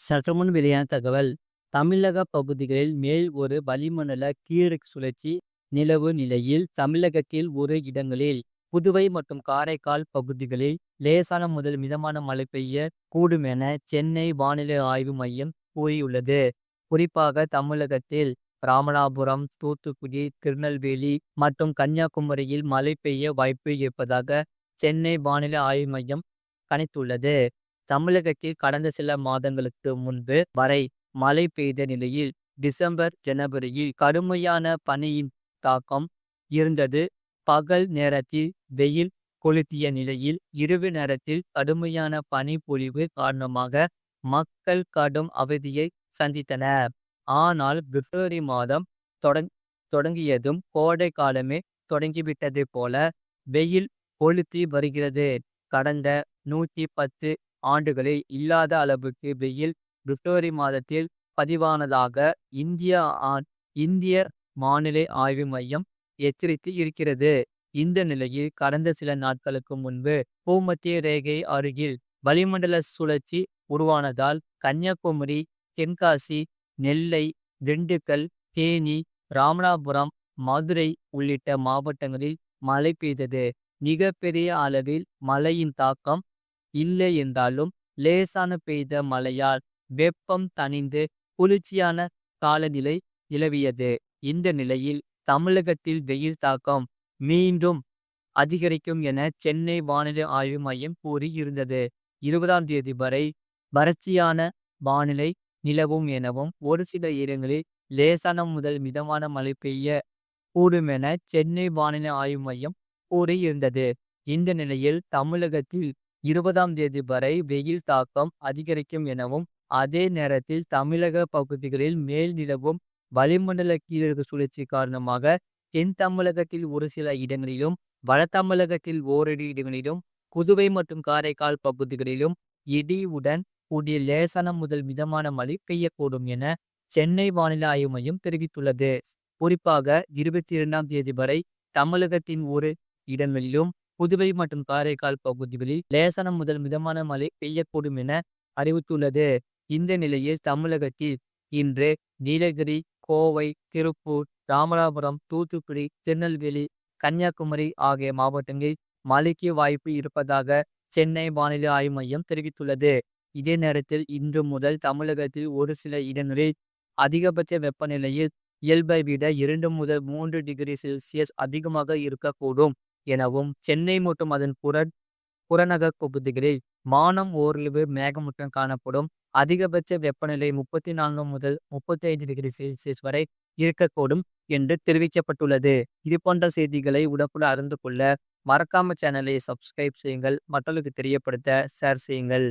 சற்றுமுன் வெளியான தகவல். தமிழக பகுதிகளில் மேல் ஒரு வளிமண்டல கீழடுக்கு சுழற்சி நிலவு நிலையில், தமிழகத்தில் ஒரு இடங்களில், புதுவை மற்றும் காரைக்கால் பகுதிகளில் லேசான முதல் மிதமான மழை பெய்ய கூடும் என சென்னை வானிலை ஆய்வு மையம் கூறியுள்ளது. குறிப்பாக தமிழகத்தில் ராமநாதபுரம், தூத்துக்குடி, திருநெல்வேலி மற்றும் கன்னியாகுமரியில் மழை பெய்ய வாய்ப்பு இருப்பதாக சென்னை வானிலை ஆய்வு மையம் கணித்துள்ளது. தமிழகத்தில் கடந்த சில மாதங்களுக்கு முன்பு வரை மழை பெய்த நிலையில், டிசம்பர், ஜனவரியில் கடுமையான பனியின் தாக்கம் இருந்தது. பகல் நேரத்தில் வெயில் கொளுத்திய நிலையில், இரவு நேரத்தில் கடுமையான பனிப்பொழிவு காரணமாக மக்கள் கடும் அவதியை சந்தித்தனர். ஆனால் பிப்ரவரி மாதம் தொடங் தொடங்கியதும் கோடை காலமே தொடங்கிவிட்டது போல வெயில் கொளுத்தி வருகிறது. கடந்த 110 ஆண்டுகளில் இல்லாத அளவுக்கு வெயில் பிப்ரவரி மாதத்தில் பதிவானதாக இந்திய இந்திய வானிலை ஆய்வு மையம் எச்சரித்து இருக்கிறது. இந்த நிலையில் கடந்த சில நாட்களுக்கு முன்பு பூமத்திய ரேகை அருகில் வளிமண்டல சுழற்சி உருவானதால் கன்னியாகுமரி, தென்காசி, நெல்லை, திண்டுக்கல், தேனி, ராமநாதபுரம், மதுரை உள்ளிட்ட மாவட்டங்களில் மழை பெய்தது. மிகப்பெரிய அளவில் மழையின் தாக்கம் இல்லை என்றாலும், லேசான பெய்த மழையால் வெப்பம் தணிந்து குளிர்ச்சியான காலநிலை நிலவியது. இந்த நிலையில் தமிழகத்தில் வெயில் தாக்கம் மீண்டும் அதிகரிக்கும் என சென்னை வானிலை ஆய்வு மையம் கூறி இருந்தது. 20ஆம் தேதி வரை வறட்சியான வானிலை நிலவும் எனவும், ஒரு சில இடங்களில் லேசான முதல் மிதமான மழை பெய்ய கூடும் என சென்னை வானிலை ஆய்வு மையம் கூறியிருந்தது. இந்த நிலையில் தமிழகத்தில் 20ஆம் தேதி வரை வெயில் தாக்கம் அதிகரிக்கும் எனவும், அதே நேரத்தில் தமிழக பகுதிகளில் மேல் நிலவும் வளிமண்டல கீழடுக்கு சுழற்சி காரணமாக தென் தமிழகத்தில் ஒரு சில இடங்களிலும், வட தமிழகத்தில் ஓரிரு இடங்களிலும், புதுவை மற்றும் காரைக்கால் பகுதிகளிலும் இடியுடன் கூடிய லேசான முதல் மிதமான மழை பெய்யக்கூடும் என சென்னை வானிலை ஆய்வு மையம் தெரிவித்துள்ளது. குறிப்பாக 22ஆம் தேதி வரை தமிழகத்தின் ஒரு இடங்களிலும், புதுவை மற்றும் காரைக்கால் பகுதிகளில் லேசான முதல் மிதமான மழை பெய்யக்கூடும் என அறிவித்துள்ளது. இந்த நிலையில் தமிழகத்தில் இன்று நீலகிரி, கோவை, திருப்பூர், ராமநாதபுரம், தூத்துக்குடி, திருநெல்வேலி, கன்னியாகுமரி ஆகிய மாவட்டங்களில் மழைக்கு வாய்ப்பு இருப்பதாக சென்னை வானிலை ஆய்வு மையம் தெரிவித்துள்ளது. இதே நேரத்தில் இன்று முதல் தமிழகத்தில் ஒரு சில இடங்களில் அதிகபட்ச வெப்பநிலையில் இயல்பை விட 2 முதல் 3 டிகிரி செல்சியஸ் அதிகமாக இருக்கக்கூடும் எனவும், சென்னை மற்றும் அதன் புறநகர் பகுதிகளில் வானம் ஓரளவு மேகமூட்டம் காணப்படும். அதிகபட்ச வெப்பநிலை 34 முதல் 35 டிகிரி செல்சியஸ் வரை இருக்கக்கூடும் என்று தெரிவிக்கப்பட்டுள்ளது. இது போன்ற செய்திகளை உடனுக்குடன் அறிந்து கொள்ள மறக்காம சேனலை சப்ஸ்கிரைப் செய்யுங்கள். மற்றவர்களுக்கு தெரியப்படுத்த ஷேர் செய்யுங்கள்.